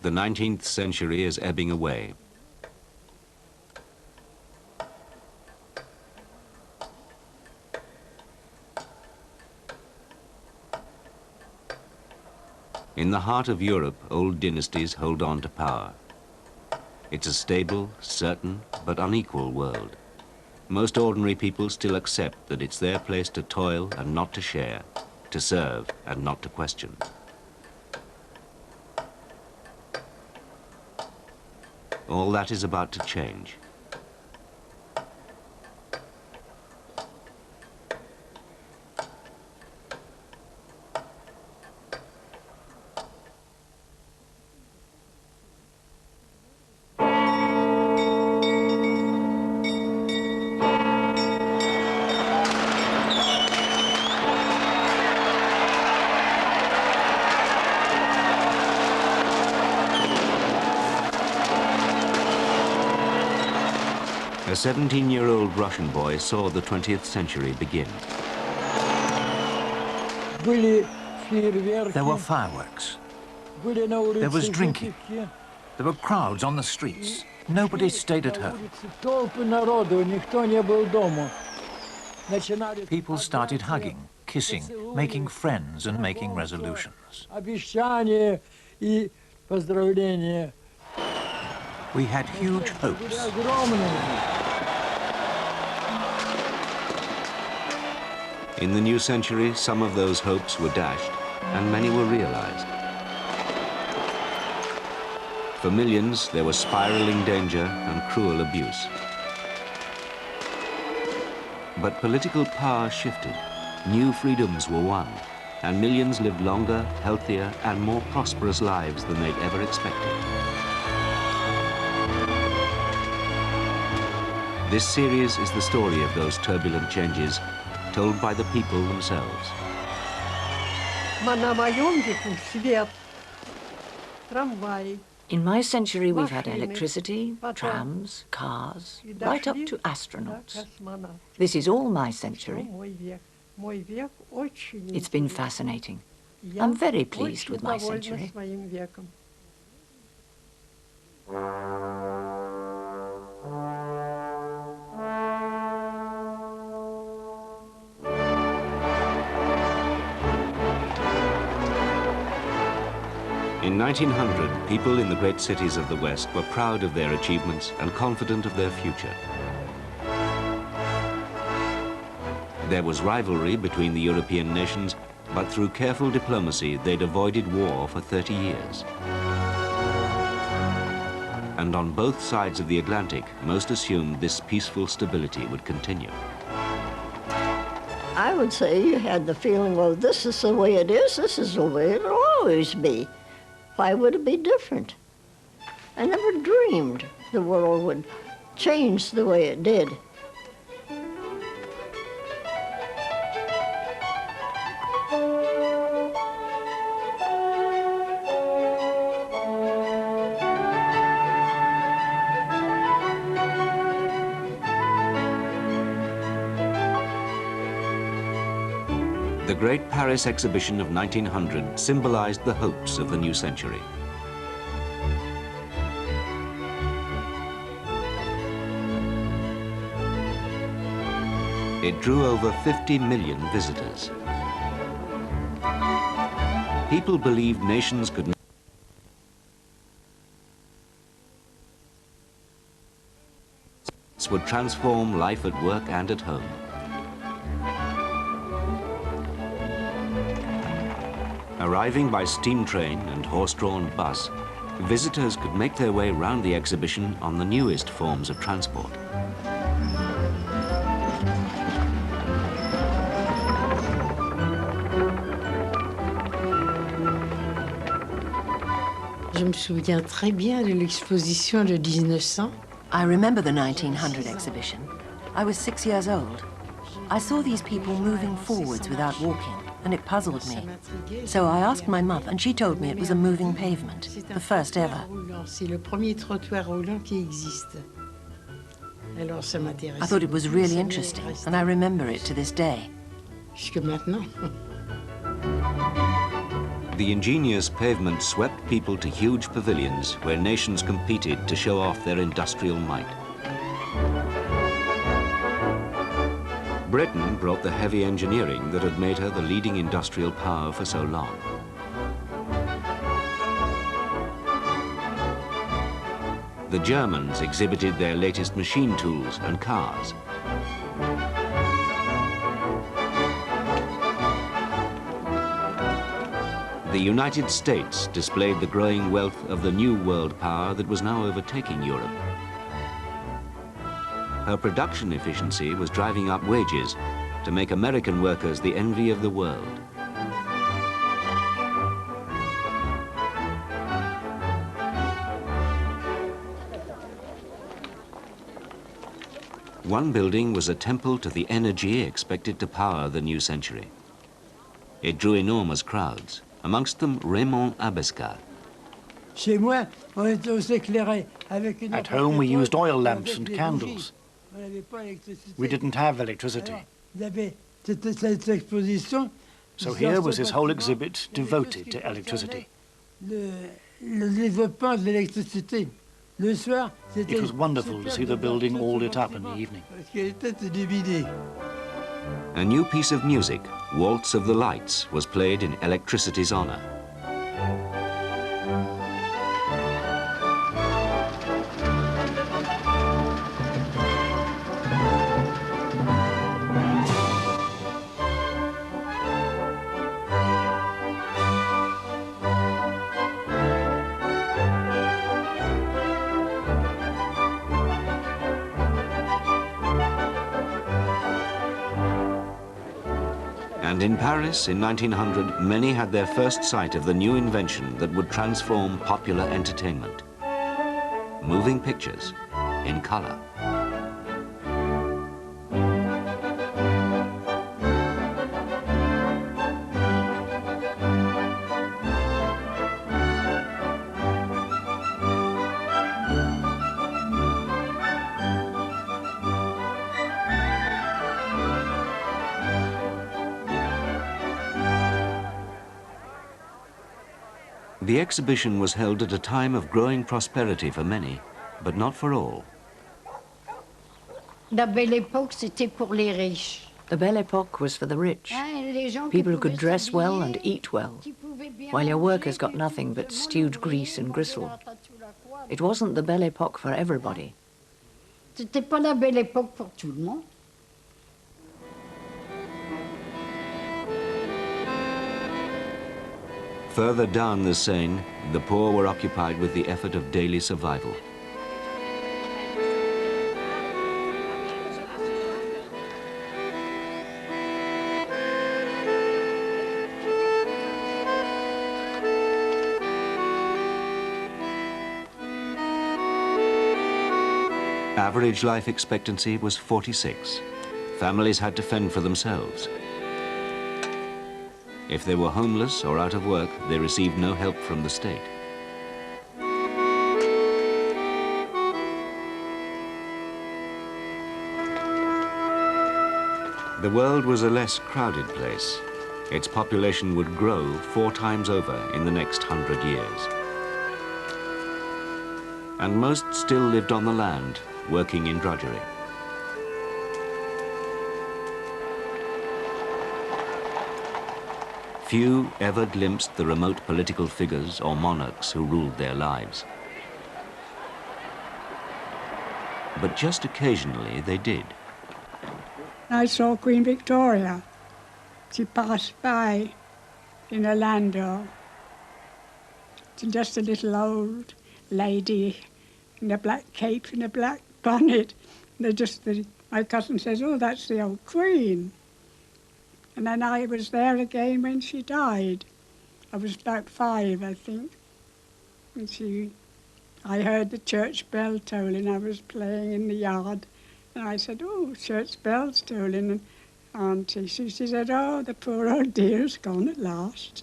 The 19th century is ebbing away. In the heart of Europe, old dynasties hold on to power. It's a stable, certain, but unequal world. Most ordinary people still accept that it's their place to toil and not to share, to serve and not to question. All that is about to change. A 17-year-old Russian boy saw the 20th century begin. There were fireworks. There was drinking. There were crowds on the streets. Nobody stayed at home. People started hugging, kissing, making friends and making resolutions. We had huge hopes. In the new century, some of those hopes were dashed, and many were realized. For millions, there was spiraling danger and cruel abuse. But political power shifted, new freedoms were won, and millions lived longer, healthier, and more prosperous lives than they'd ever expected. This series is the story of those turbulent changes, told by the people themselves. In my century, we've had electricity, trams, cars, right up to astronauts. This is all my century. It's been fascinating. I'm very pleased with my century. In 1900, people in the great cities of the West were proud of their achievements and confident of their future. There was rivalry between the European nations, but through careful diplomacy, they'd avoided war for 30 years. And on both sides of the Atlantic, most assumed this peaceful stability would continue. I would say you had the feeling, well, this is the way it is, this is the way it'll always be. Why would it be different? I never dreamed the world would change the way it did. The Great Paris Exhibition of 1900 symbolized the hopes of the new century. It drew over 50 million visitors. People believed nations could would transform life at work and at home. Arriving by steam train and horse-drawn bus, visitors could make their way round the exhibition on the newest forms of transport. Je me souviens très bien de l'exposition de 1900. I remember the 1900 exhibition. I was 6 years old. I saw these people moving forwards without walking, and it puzzled me. So I asked my mother, and she told me it was a moving pavement, the first ever. C'est le premier trottoir roulant qui existe. Alors ça m'intéresse. I thought it was really interesting, and I remember it to this day. Jusque maintenant. The ingenious pavement swept people to huge pavilions where nations competed to show off their industrial might. Britain brought the heavy engineering that had made her the leading industrial power for so long. The Germans exhibited their latest machine tools and cars. The United States displayed the growing wealth of the new world power that was now overtaking Europe. Her production efficiency was driving up wages to make American workers the envy of the world. One building was a temple to the energy expected to power the new century. It drew enormous crowds, amongst them Raymond Abescat. At home we used oil lamps and candles. We didn't have electricity. So here was this whole exhibit devoted to electricity. It was wonderful to see the building all lit up in the evening. A new piece of music, Waltz of the Lights, was played in electricity's honor. And in Paris in 1900, many had their first sight of the new invention that would transform popular entertainment. Moving pictures in color. The exhibition was held at a time of growing prosperity for many, but not for all. La Belle Époque, c'était pour les riches. The Belle Époque was for the rich, people who could dress well and eat well, while your workers got nothing but stewed grease and gristle. It wasn't the Belle Époque for everybody. C'était pas la Belle Époque pour tout le monde. Further down the Seine, the poor were occupied with the effort of daily survival. Average life expectancy was 46. Families had to fend for themselves. If they were homeless or out of work, they received no help from the state. The world was a less crowded place. Its population would grow 4 times over in the next 100 years. And most still lived on the land, working in drudgery. Few ever glimpsed the remote political figures or monarchs who ruled their lives. But just occasionally they did. I saw Queen Victoria. She passed by in a landau. She's just a little old lady in a black cape and a black bonnet. My cousin says, "Oh, that's the old Queen." And then I was there again when she died. I was about 5, I think. And I heard the church bell tolling. I was playing in the yard. And I said, "Oh, church bell's tolling." And Auntie, she said, "Oh, the poor old dear's gone at last."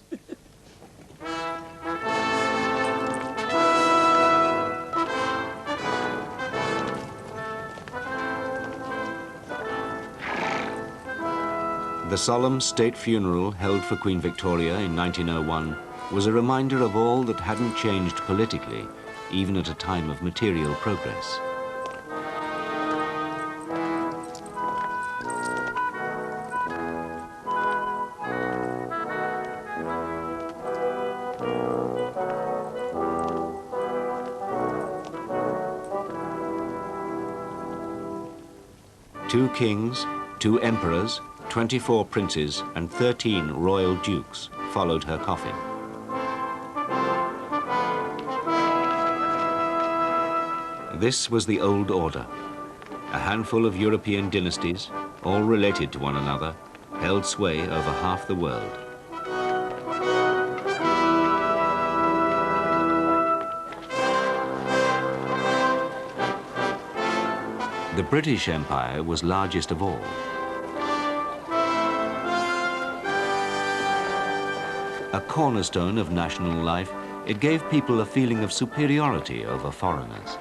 The solemn state funeral held for Queen Victoria in 1901 was a reminder of all that hadn't changed politically, even at a time of material progress. Two kings, 2 emperors, 24 princes, and 13 royal dukes followed her coffin. This was the old order. A handful of European dynasties, all related to one another, held sway over half the world. The British Empire was largest of all. A cornerstone of national life, it gave people a feeling of superiority over foreigners.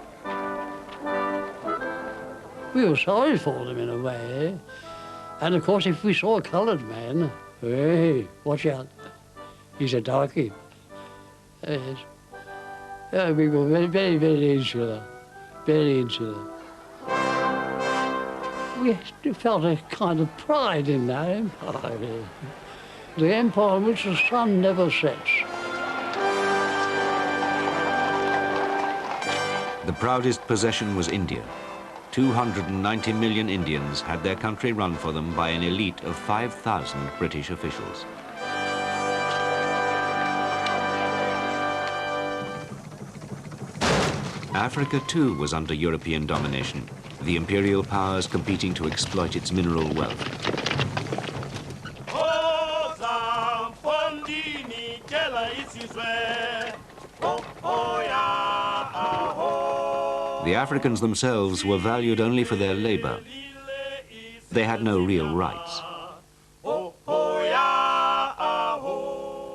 We were sorry for them in a way, eh? And of course if we saw a coloured man, hey, watch out, he's a darky. Yes. Yeah, we were very, very, very insular, very insular. We felt a kind of pride in that empire. The empire in which the sun never sets. The proudest possession was India. 290 million Indians had their country run for them by an elite of 5,000 British officials. Africa too was under European domination, the imperial powers competing to exploit its mineral wealth. The Africans themselves were valued only for their labor. They had no real rights.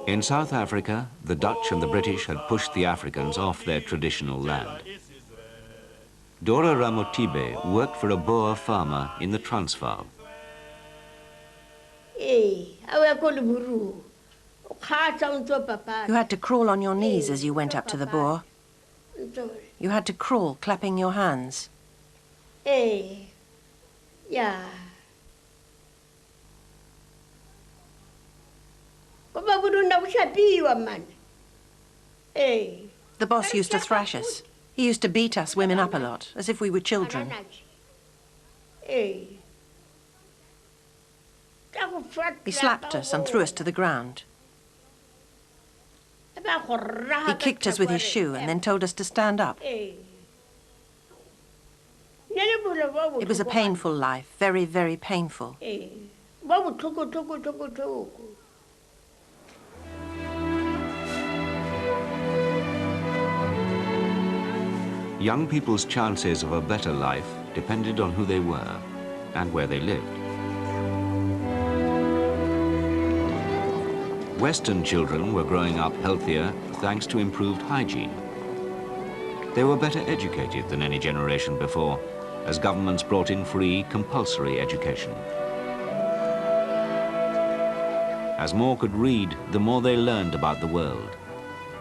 In South Africa, the Dutch and the British had pushed the Africans off their traditional land. Dora Ramotibe worked for a Boer farmer in the Transvaal. You had to crawl on your knees as you went up to the Boer. You had to crawl, clapping your hands. Yeah. The boss used to thrash us. He used to beat us women up a lot, as if we were children. He slapped us and threw us to the ground. He kicked us with his shoe and then told us to stand up. It was a painful life, very, very painful. Young people's chances of a better life depended on who they were and where they lived. Western children were growing up healthier thanks to improved hygiene. They were better educated than any generation before, as governments brought in free, compulsory education. As more could read, the more they learned about the world.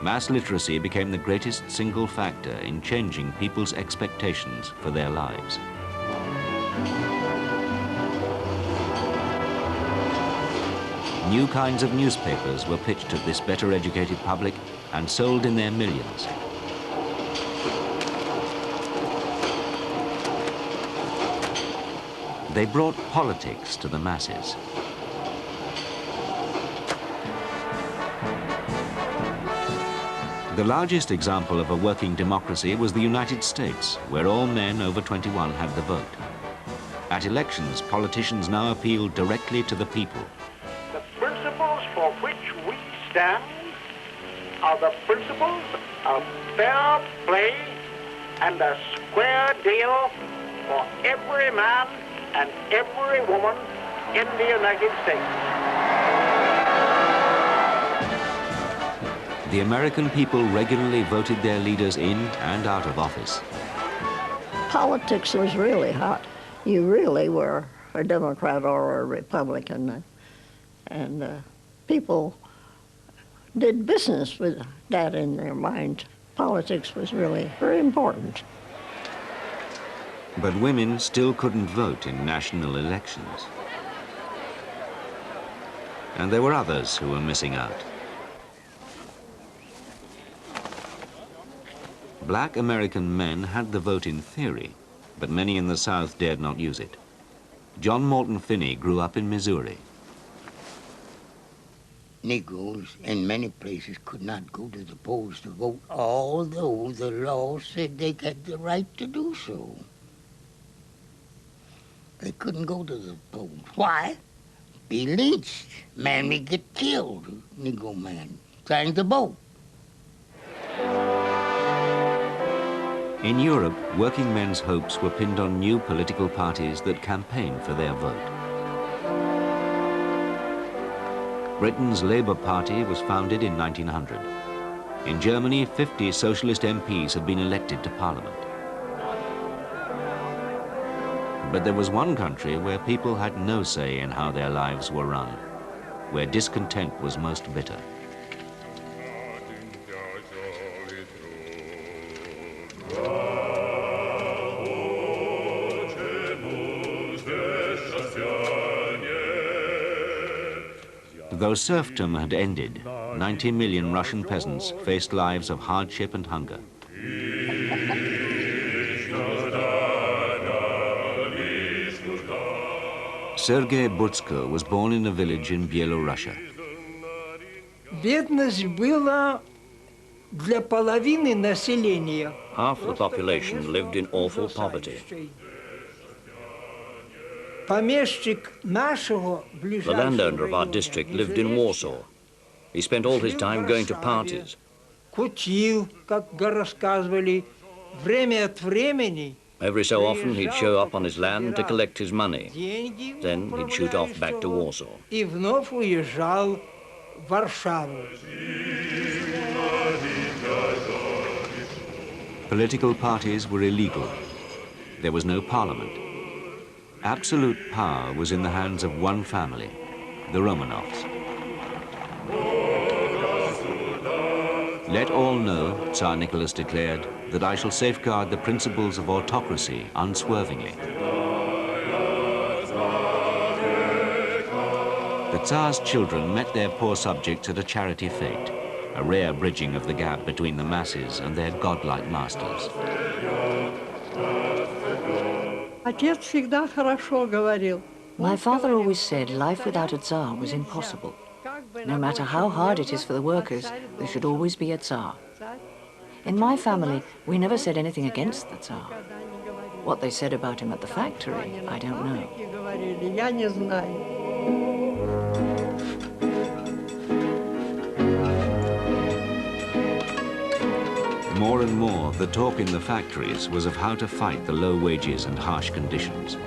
Mass literacy became the greatest single factor in changing people's expectations for their lives. New kinds of newspapers were pitched at this better educated public and sold in their millions. They brought politics to the masses. The largest example of a working democracy was the United States, where all men over 21 had the vote. At elections, politicians now appealed directly to the people. The principles for which we stand are the principles of fair play and a square deal for every man and every woman in the United States. The American people regularly voted their leaders in and out of office. Politics was really hot. You really were a Democrat or a Republican. And people did business with that in their mind. Politics was really very important. But women still couldn't vote in national elections. And there were others who were missing out. Black American men had the vote in theory, but many in the South dared not use it. John Morton Finney grew up in Missouri. Negroes in many places could not go to the polls to vote, although the law said they had the right to do so. They couldn't go to the polls. Why? Be lynched. Man may get killed, Negro man, trying to vote. In Europe, working men's hopes were pinned on new political parties that campaigned for their vote. Britain's Labour Party was founded in 1900. In Germany, 50 socialist MPs had been elected to Parliament. But there was one country where people had no say in how their lives were run, where discontent was most bitter. Though serfdom had ended, 90 million Russian peasants faced lives of hardship and hunger. Sergei Butsko was born in a village in Bielorussia. Half the population lived in awful poverty. The landowner of our district lived in Warsaw. He spent all his time going to parties. Every so often he'd show up on his land to collect his money. Then he'd shoot off back to Warsaw. Political parties were illegal. There was no parliament. Absolute power was in the hands of one family, the Romanovs. Let all know, Tsar Nicholas declared, that I shall safeguard the principles of autocracy unswervingly. The Tsar's children met their poor subjects at a charity fete, a rare bridging of the gap between the masses and their godlike masters. My father always said life without a Tsar was impossible. No matter how hard it is for the workers, there should always be a Tsar. In my family, we never said anything against the Tsar. What they said about him at the factory, I don't know. More and more, the talk in the factories was of how to fight the low wages and harsh conditions.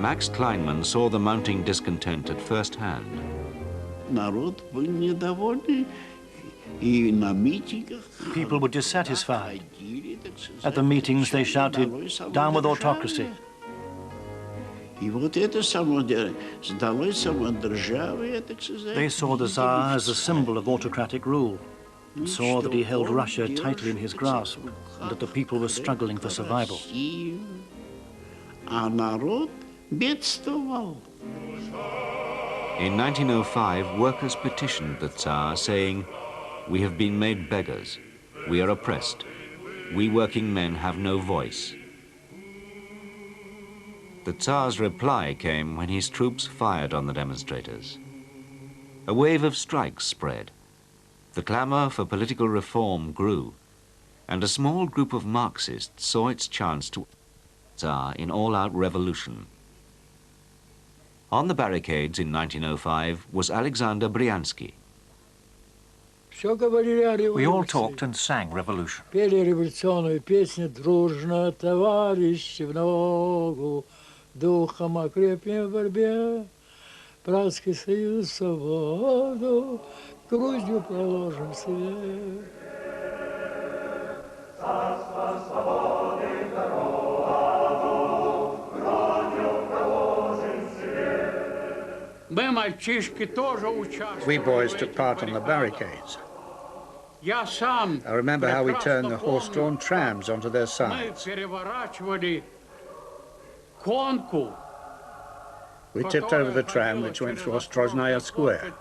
Max Kleinman saw the mounting discontent at first hand. People were dissatisfied. At the meetings, they shouted, "Down with autocracy." They saw the Tsar as a symbol of autocratic rule, and saw that he held Russia tightly in his grasp, and that the people were struggling for survival. In 1905, workers petitioned the Tsar, saying, "We have been made beggars. We are oppressed. We working men have no voice." The Tsar's reply came when his troops fired on the demonstrators. A wave of strikes spread. The clamor for political reform grew, and a small group of Marxists saw its chance to Tsar in all-out revolution. On the barricades in 1905 was Alexander Bryansky. We all talked and sang revolution. Духом окрепнем в борьбе, братский союз, свободу, грудью проложим себе. Царство свободы дорогу, грудью проложим себе. We boys took part on the barricades. I remember how we turned the horse-drawn trams onto their sides. We tipped over the tram which went through Ostrozhnaya Square.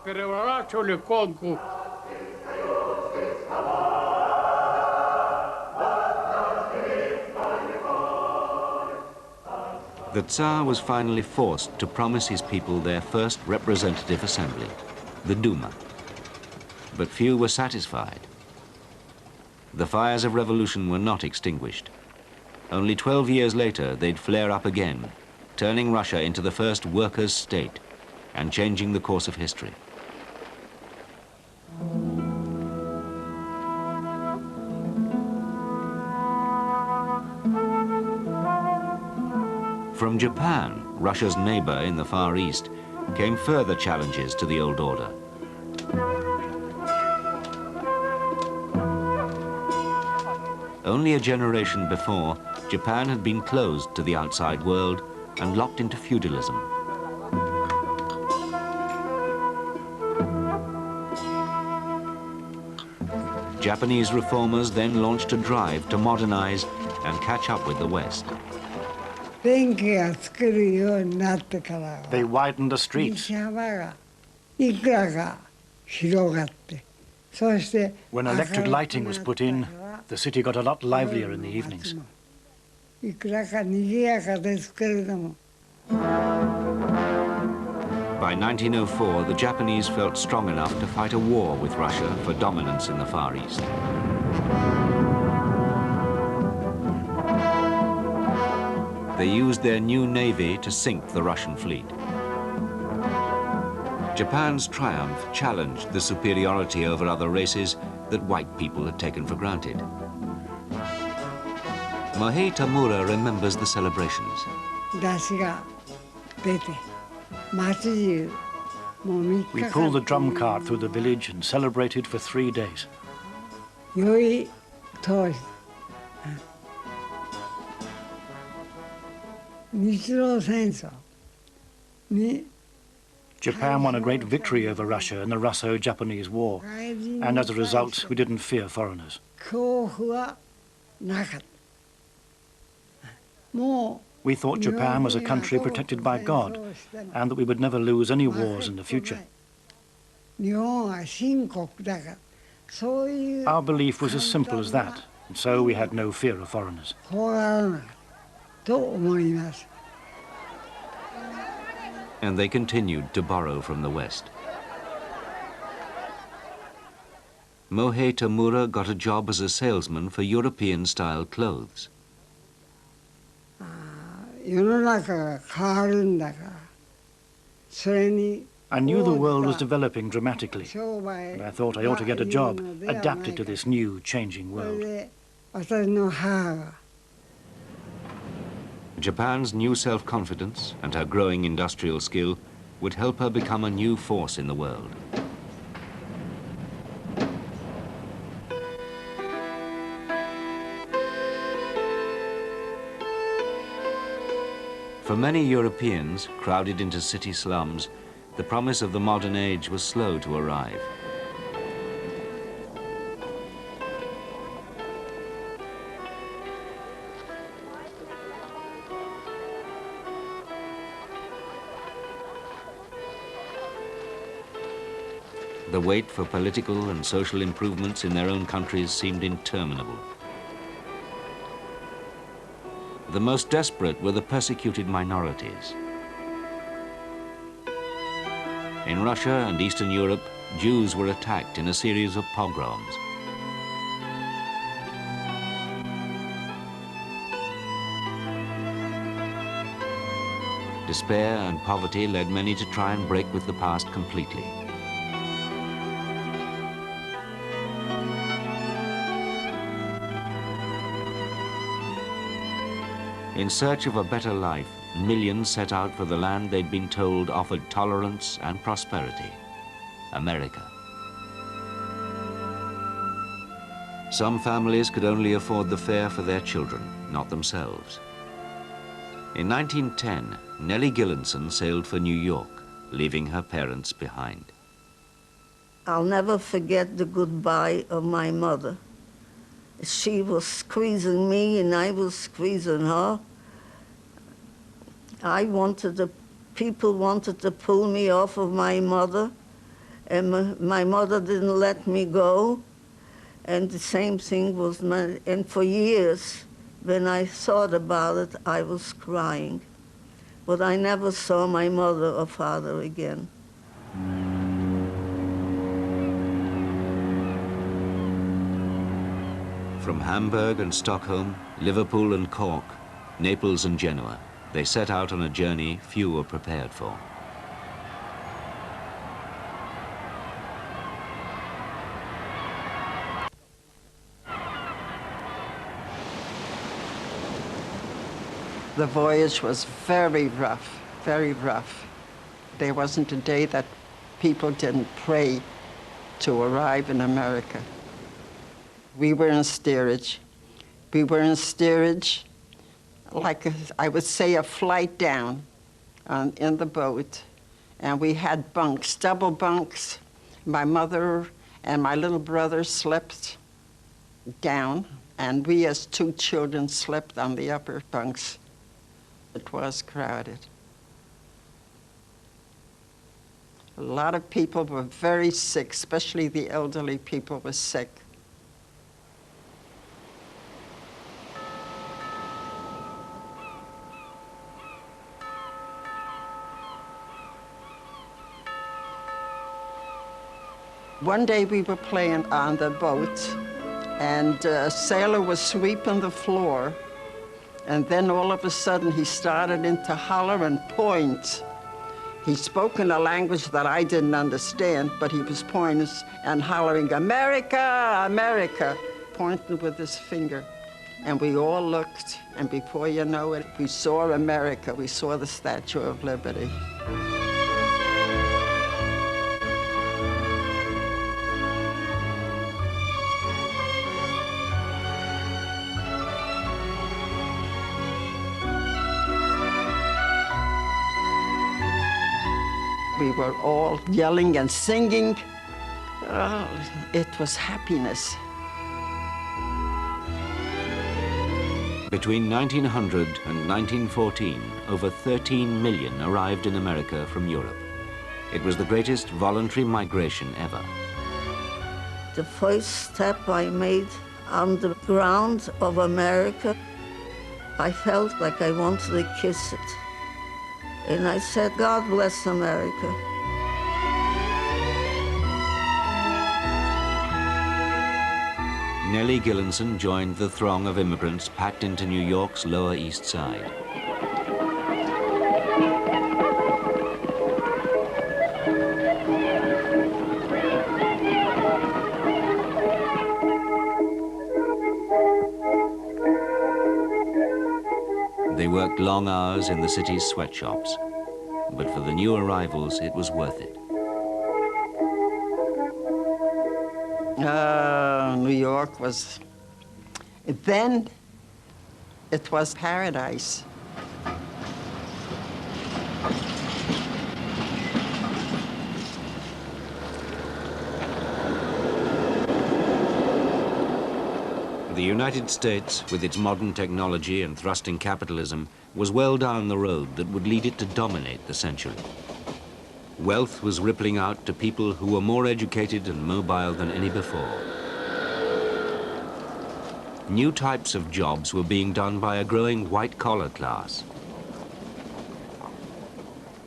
The Tsar was finally forced to promise his people their first representative assembly, the Duma. But few were satisfied. The fires of revolution were not extinguished. Only 12 years later, they'd flare up again, turning Russia into the first workers' state and changing the course of history. From Japan, Russia's neighbor in the Far East, came further challenges to the old order. Only a generation before, Japan had been closed to the outside world and locked into feudalism. Japanese reformers then launched a drive to modernize and catch up with the West. They widened the streets. When electric lighting was put in, the city got a lot livelier in the evenings. By 1904, the Japanese felt strong enough to fight a war with Russia for dominance in the Far East. They used their new navy to sink the Russian fleet. Japan's triumph challenged the superiority over other races that white people had taken for granted. Mohei Tamura remembers the celebrations. We pulled the drum cart through the village and celebrated for 3 days. Japan won a great victory over Russia in the Russo-Japanese War, and as a result, we didn't fear foreigners. We thought Japan was a country protected by God, and that we would never lose any wars in the future. Our belief was as simple as that, and so we had no fear of foreigners. And they continued to borrow from the West. Mohei Tamura got a job as a salesman for European-style clothes. I knew the world was developing dramatically, and I thought I ought to get a job adapted to this new, changing world. Japan's new self-confidence and her growing industrial skill would help her become a new force in the world. For many Europeans, crowded into city slums, the promise of the modern age was slow to arrive. The wait for political and social improvements in their own countries seemed interminable. The most desperate were the persecuted minorities. In Russia and Eastern Europe, Jews were attacked in a series of pogroms. Despair and poverty led many to try and break with the past completely. In search of a better life, millions set out for the land they'd been told offered tolerance and prosperity, America. Some families could only afford the fare for their children, not themselves. In 1910, Nellie Gillinson sailed for New York. leaving her parents behind. I'll never forget the goodbye of my mother. She was squeezing me and I was squeezing her. People wanted to pull me off of my mother, and my mother didn't let me go. And the same thing was and for years, when I thought about it, I was crying. But I never saw my mother or father again. From Hamburg and Stockholm, Liverpool and Cork, Naples and Genoa, they set out on a journey few were prepared for. The voyage was very rough, very rough. There wasn't a day that people didn't pray to arrive in America. We were in steerage. We were in steerage, like I would say a flight down in the boat. And we had bunks, double bunks. My mother and my little brother slept down, and we as two children slept on the upper bunks. It was crowded. A lot of people were very sick, especially the elderly people were sick. One day we were playing on the boat, and a sailor was sweeping the floor, and then all of a sudden he started to holler and point. He spoke in a language that I didn't understand, but he was pointing and hollering, "America, America," pointing with his finger. And we all looked, and before you know it, we saw America. We saw the Statue of Liberty. We were all yelling and singing. Oh, it was happiness. Between 1900 and 1914, over 13 million arrived in America from Europe. It was the greatest voluntary migration ever. The first step I made on the ground of America, I felt like I wanted to kiss it. And I said, "God bless America." Nellie Gillinson joined the throng of immigrants packed into New York's Lower East Side. They worked long hours in the city's sweatshops, but for the new arrivals, it was worth it. New York was, then it was paradise. The United States, with its modern technology and thrusting capitalism, was well down the road that would lead it to dominate the century. Wealth was rippling out to people who were more educated and mobile than any before. New types of jobs were being done by a growing white-collar class.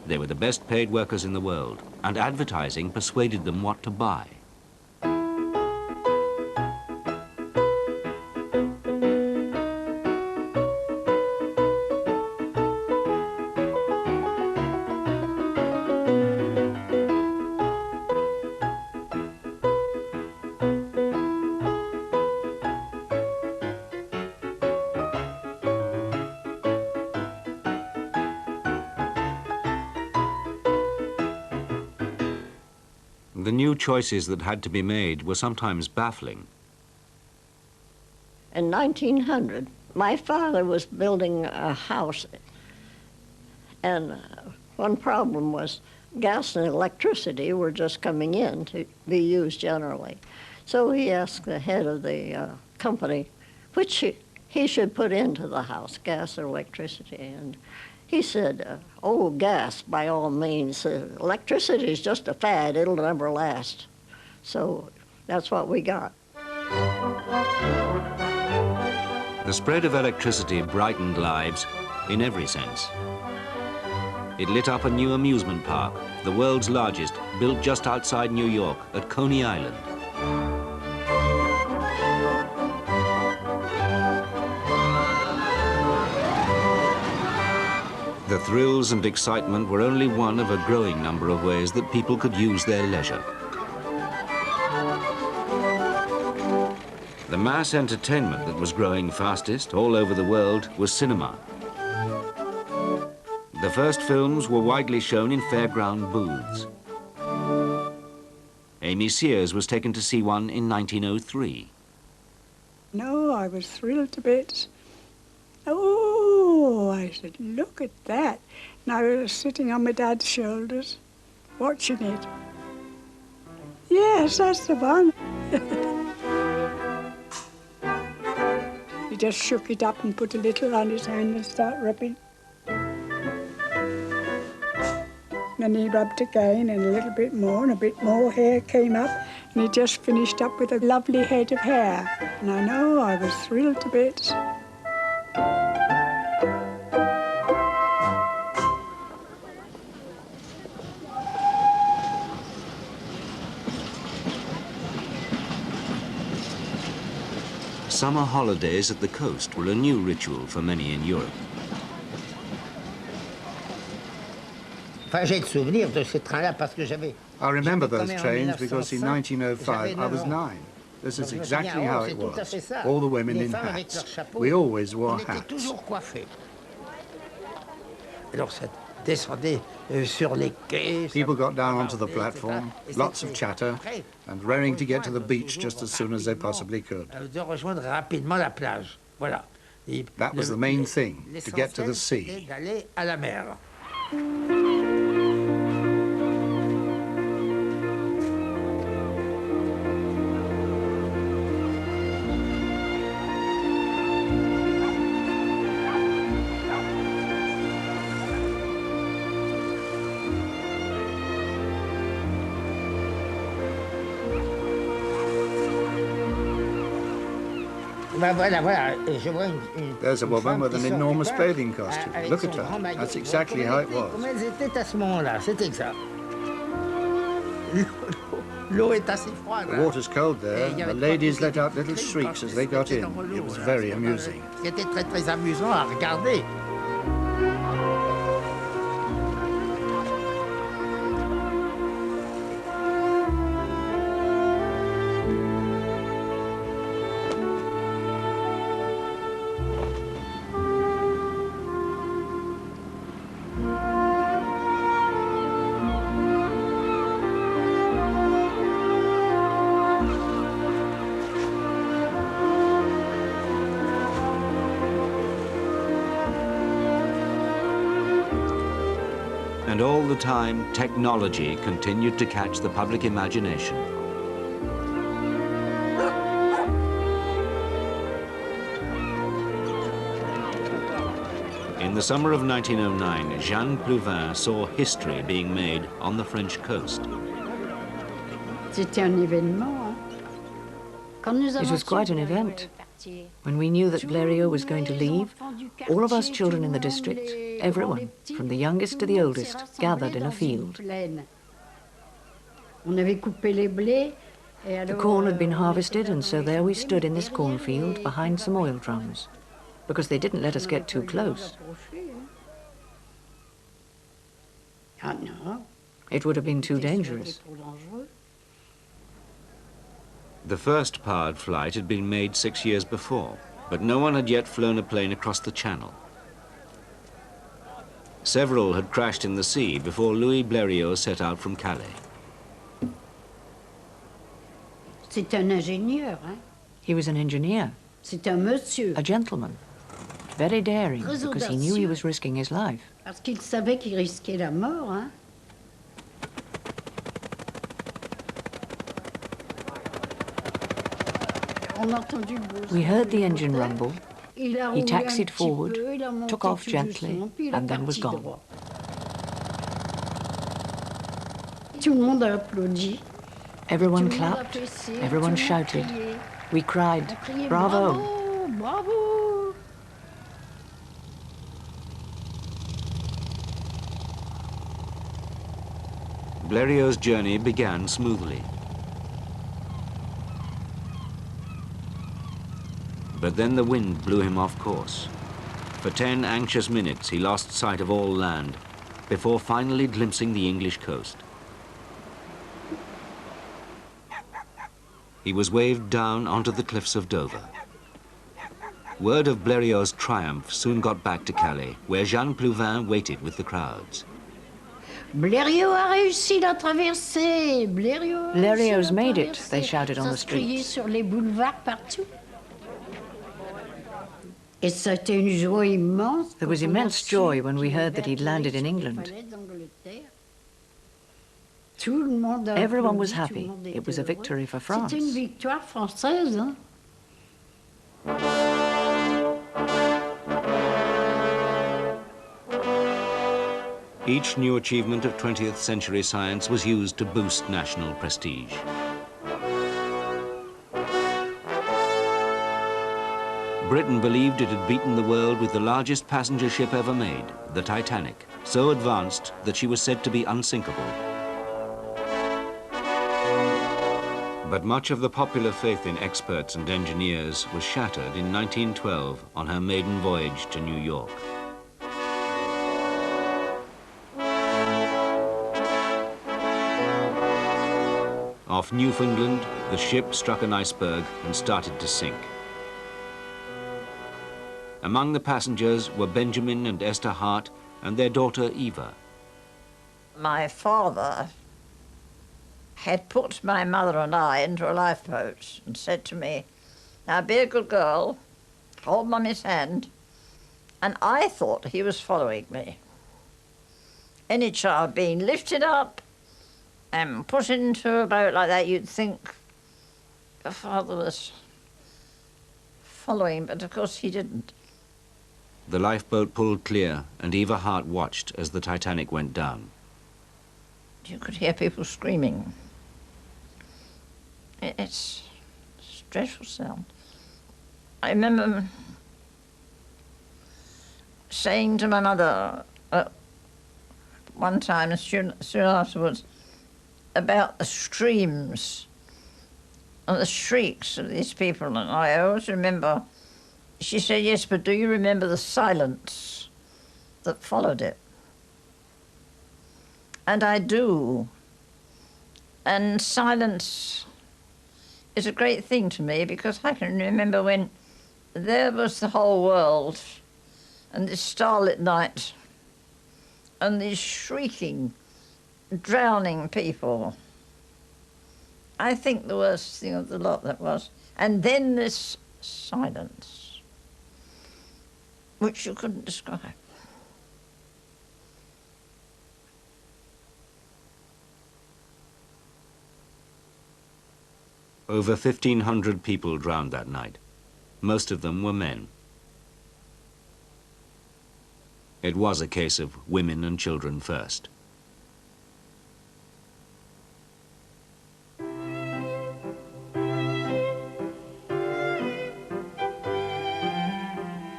They were the best paid workers in the world, and advertising persuaded them what to buy. The new choices that had to be made were sometimes baffling. In 1900, my father was building a house, and One problem was gas and electricity were just coming in to be used generally. So he asked the head of the company which he should put into the house, gas or electricity. And he said, oh, gas, by all means. Electricity is just a fad. It'll never last. So that's what we got. The spread of electricity brightened lives in every sense. It lit up a new amusement park, the world's largest, built just outside New York at Coney Island. The thrills and excitement were only one of a growing number of ways that people could use their leisure. The mass entertainment that was growing fastest all over the world was cinema. The first films were widely shown in fairground booths. Amy Sears was taken to see one in 1903. No, I was thrilled to bits. Oh, I said, look at that. And I was sitting on my dad's shoulders, watching it. Yes, that's the one. He just shook it up and put a little on his hand and started rubbing. Then he rubbed again and a little bit more, and a bit more hair came up, and he just finished up with a lovely head of hair. And I know I was thrilled to bits. Summer holidays at the coast were a new ritual for many in Europe. I remember those trains because in 1905 I was 9. This is exactly how it was. All the women in hats. We always wore hats. People got down onto the platform, lots of chatter, and raring to get to the beach just as soon as they possibly could. That was the main thing, to get to the sea. There's a woman with an enormous bathing costume. Look at her. That's exactly how it was. The water's cold there, and the ladies let out little shrieks as they got in. It was very amusing. And all the time, technology continued to catch the public imagination. In the summer of 1909, Jeanne Plouvin saw history being made on the French coast. It was quite an event. When we knew that Blériot was going to leave, all of us children in the district, everyone, from the youngest to the oldest, gathered in a field. The corn had been harvested, and so there we stood in this cornfield behind some oil drums, because they didn't let us get too close. It would have been too dangerous. The first powered flight had been made 6 years before, but no one had yet flown a plane across the channel. Several had crashed in the sea before Louis Blériot set out from Calais. He was an engineer, a gentleman. very daring because he knew he was risking his life. Parce qu'il savait qu'il risquait la mort, hein. We heard the engine rumble. He taxied forward, took off gently, and then was gone. Everyone clapped, everyone shouted. We cried, "Bravo!" Bravo! Blériot's journey began smoothly. But then the wind blew him off course. For 10 anxious minutes he lost sight of all land, before finally glimpsing the English coast. He was waved down onto the cliffs of Dover. Word of Blériot's triumph soon got back to Calais, where Jean Plouvin waited with the crowds. Blériot a réussi la traversée. Blériot's made it, they shouted on the streets. Sur les boulevards partout. Et c'était une joie immense. There was immense joy when we heard that he'd landed in England. Everyone was happy. It was a victory for France. C'était une victoire française, hein? Each new achievement of 20th century science was used to boost national prestige. Britain believed it had beaten the world with the largest passenger ship ever made, the Titanic, so advanced that she was said to be unsinkable. But much of the popular faith in experts and engineers was shattered in 1912 on her maiden voyage to New York. Off Newfoundland, the ship struck an iceberg and started to sink. Among the passengers were Benjamin and Esther Hart and their daughter Eva. My father had put my mother and I into a lifeboat and said to me, "Now be a good girl, hold Mummy's hand," and I thought he was following me. Any child being lifted up and put into a boat like that, you'd think your father was following, but of course he didn't. The lifeboat pulled clear and Eva Hart watched as the Titanic went down. You could hear people screaming. It's a dreadful sound. I remember saying to my mother one time, soon afterwards, about the screams and the shrieks of these people, and I always remember, she said, "Yes, but do you remember the silence that followed it?" And I do. And silence is a great thing to me, because I can remember when there was the whole world and this starlit night and these shrieking, drowning people. I think the worst thing of the lot that was. And then this silence, which you couldn't describe. Over 1,500 people drowned that night. Most of them were men. It was a case of women and children first.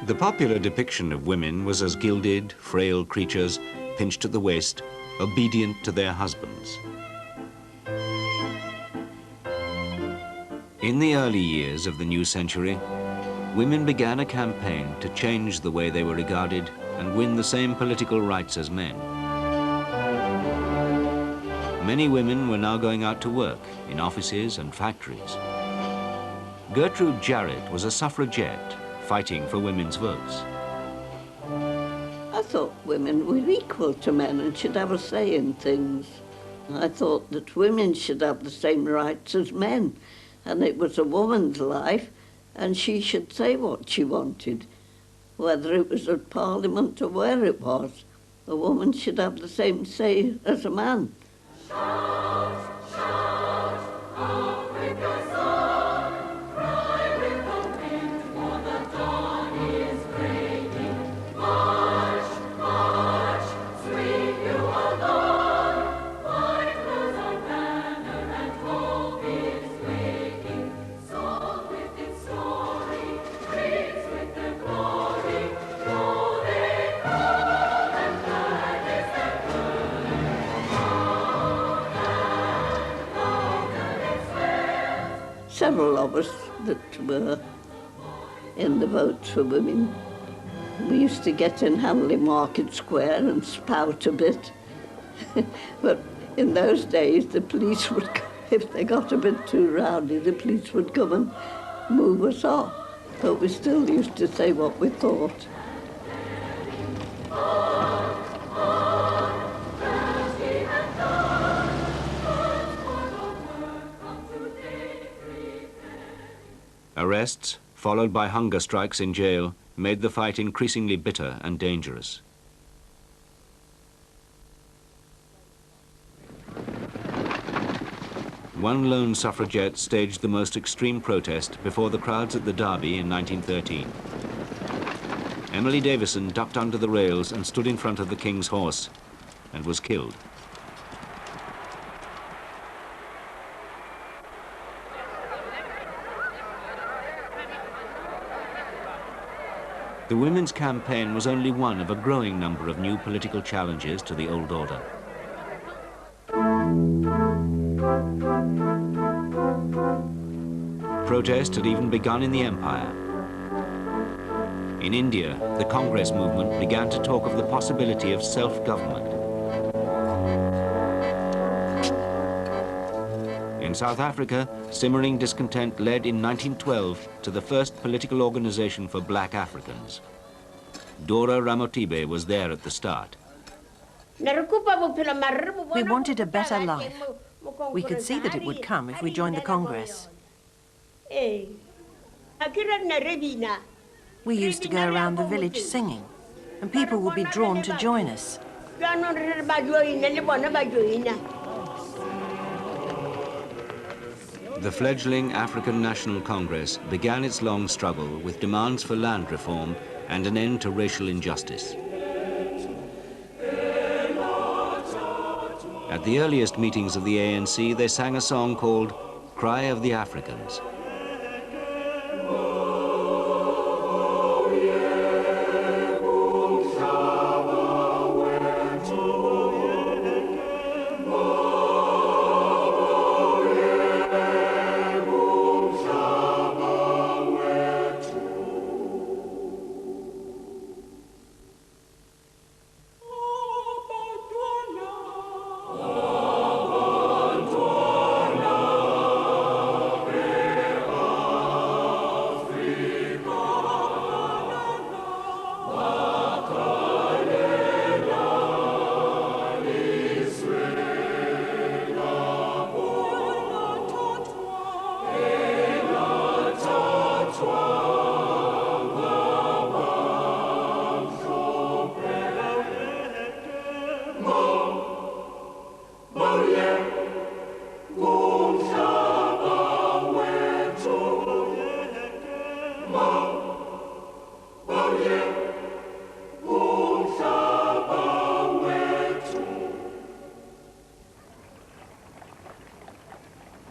The popular depiction of women was as gilded, frail creatures, pinched at the waist, obedient to their husbands. In the early years of the new century, women began a campaign to change the way they were regarded and win the same political rights as men. Many women were now going out to work in offices and factories. Gertrude Jarrett was a suffragette fighting for women's votes. I thought women were equal to men and should have a say in things. I thought that women should have the same rights as men, and it was a woman's life, and she should say what she wanted. whether it was at Parliament or where it was. A woman should have the same say as a man. Several of us that were in the vote for women, we used to get in Hamley Market Square and spout a bit. But in those days, the police would, if they got a bit too rowdy, the police would come and move us off. But we still used to say what we thought. Arrests, followed by hunger strikes in jail, made the fight increasingly bitter and dangerous. One lone suffragette staged the most extreme protest before the crowds at the Derby in 1913. Emily Davison ducked under the rails and stood in front of the King's horse and was killed. The women's campaign was only one of a growing number of new political challenges to the old order. Protest had even begun in the empire. In India, the Congress movement began to talk of the possibility of self-government. In South Africa, simmering discontent led in 1912 to the first political organization for black Africans. Dora Ramotibe was there at the start. We wanted a better life. We could see that it would come if we joined the Congress. We used to go around the village singing, and people would be drawn to join us. The fledgling African National Congress began its long struggle with demands for land reform and an end to racial injustice. At the earliest meetings of the ANC, they sang a song called Cry of the Africans.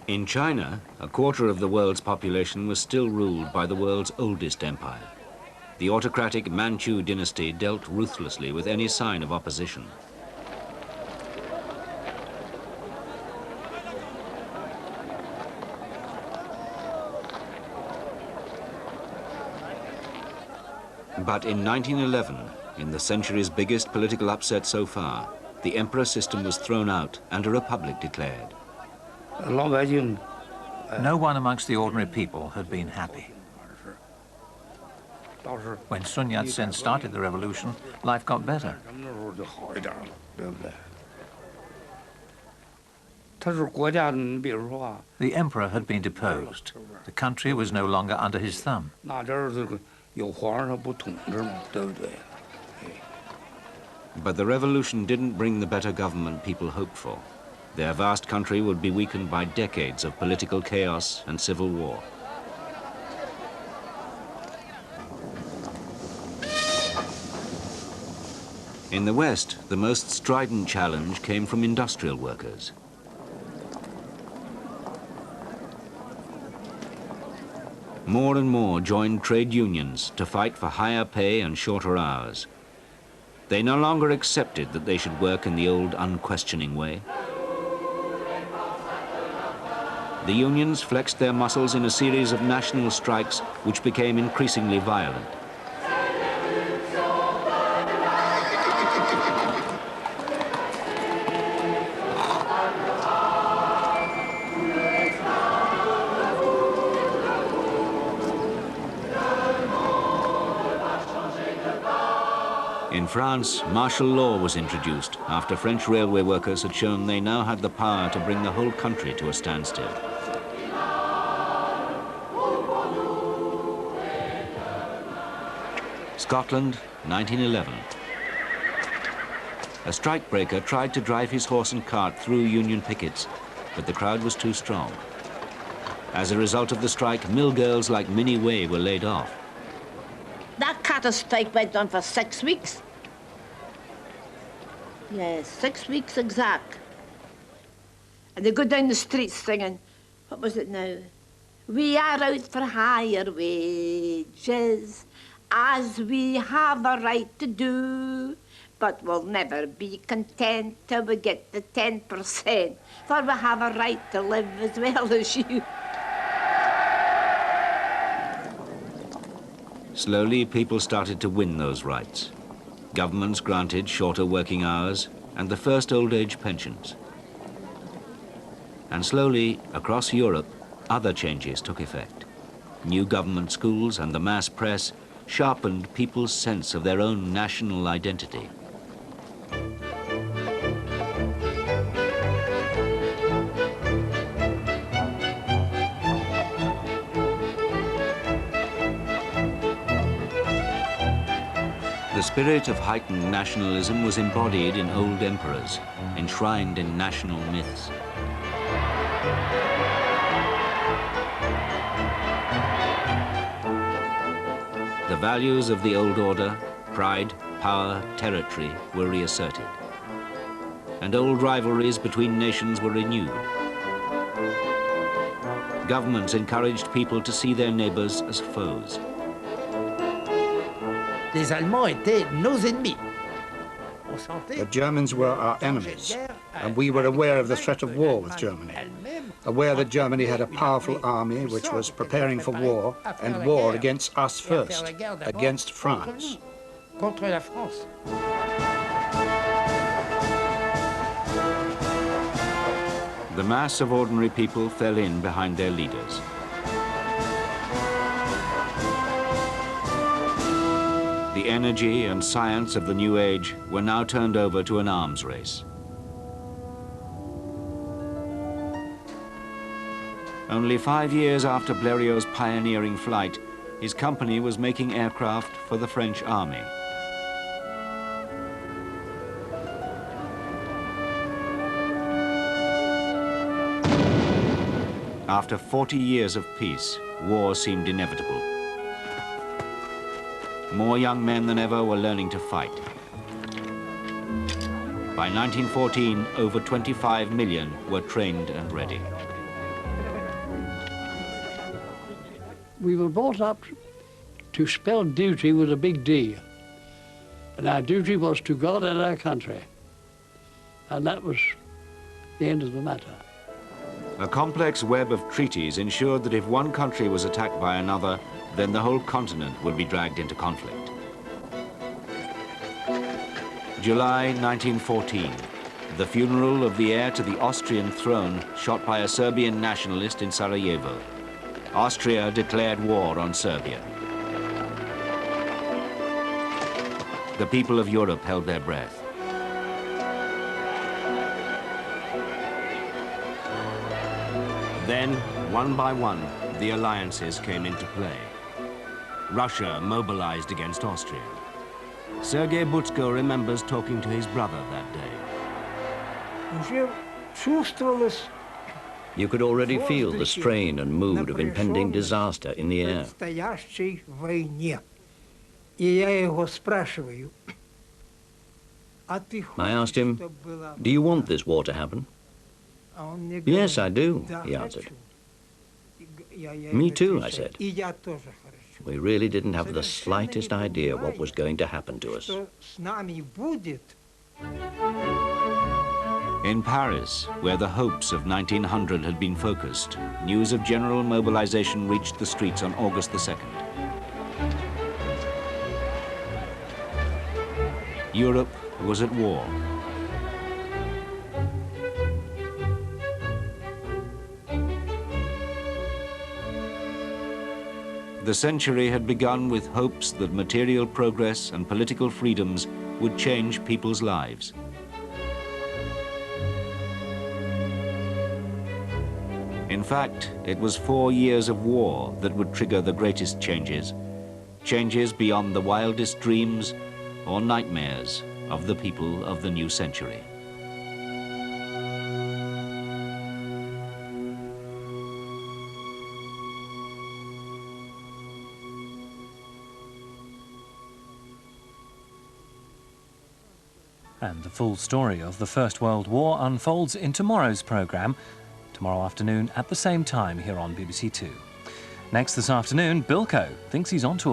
In China, a quarter of the world's population was still ruled by the world's oldest empire. The autocratic Manchu dynasty dealt ruthlessly with any sign of opposition. But in 1911, in the century's biggest political upset so far, the emperor system was thrown out and a republic declared. No one amongst the ordinary people had been happy. When Sun Yat-sen started the revolution, life got better. The emperor had been deposed. The country was no longer under his thumb. 有皇上不统治吗？对不对？ But the revolution didn't bring the better government people hoped for. Their vast country would be weakened by decades of political chaos and civil war. In the West, the most strident challenge came from industrial workers. More and more joined trade unions to fight for higher pay and shorter hours. They no longer accepted that they should work in the old unquestioning way. The unions flexed their muscles in a series of national strikes which became increasingly violent. In France, martial law was introduced after French railway workers had shown they now had the power to bring the whole country to a standstill. Scotland, 1911. A strikebreaker tried to drive his horse and cart through Union pickets, but the crowd was too strong. As a result of the strike, mill girls like Minnie Way were laid off. That cattle strike went on for 6 weeks. Yes, 6 weeks exact. And they go down the streets singing, what was it now? We are out for higher wages, as we have a right to do, but we'll never be content till we get the 10%, for we have a right to live as well as you. Slowly, people started to win those rights. Governments granted shorter working hours and the first old age pensions. And slowly, across Europe, other changes took effect. New government schools and the mass press sharpened people's sense of their own national identity. The spirit of heightened nationalism was embodied in old emperors, enshrined in national myths. The values of the old order, pride, power, territory, were reasserted. And old rivalries between nations were renewed. Governments encouraged people to see their neighbors as foes. Les Allemands étaient nos ennemis. The Germans were our enemies, and we were aware of the threat of war with Germany, aware that Germany had a powerful army which was preparing for war, and war against us first, against France. Contre la France. The mass of ordinary people fell in behind their leaders. The energy and science of the new age were now turned over to an arms race. Only 5 years after Blériot's pioneering flight, his company was making aircraft for the French army. After 40 years of peace, war seemed inevitable. More young men than ever were learning to fight. By 1914, over 25 million were trained and ready. We were brought up to spell duty with a big D. And our duty was to God and our country. And that was the end of the matter. A complex web of treaties ensured that if one country was attacked by another, then the whole continent would be dragged into conflict. July 1914, the funeral of the heir to the Austrian throne shot by a Serbian nationalist in Sarajevo. Austria declared war on Serbia. The people of Europe held their breath. Then, one by one, the alliances came into play. Russia mobilized against Austria. Sergei Butsko remembers talking to his brother that day. You could already feel the strain and mood of impending disaster in the air. I asked him, "Do you want this war to happen?" "Yes, I do," he answered. "Me too," I said. We really didn't have the slightest idea what was going to happen to us. In Paris, where the hopes of 1900 had been focused, news of general mobilization reached the streets on August the 2nd. Europe was at war. The century had begun with hopes that material progress and political freedoms would change people's lives. In fact, it was 4 years of war that would trigger the greatest changes, changes beyond the wildest dreams or nightmares of the people of the new century. And the full story of the First World War unfolds in tomorrow's programme, tomorrow afternoon at the same time here on BBC Two. Next this afternoon, Bilko thinks he's onto a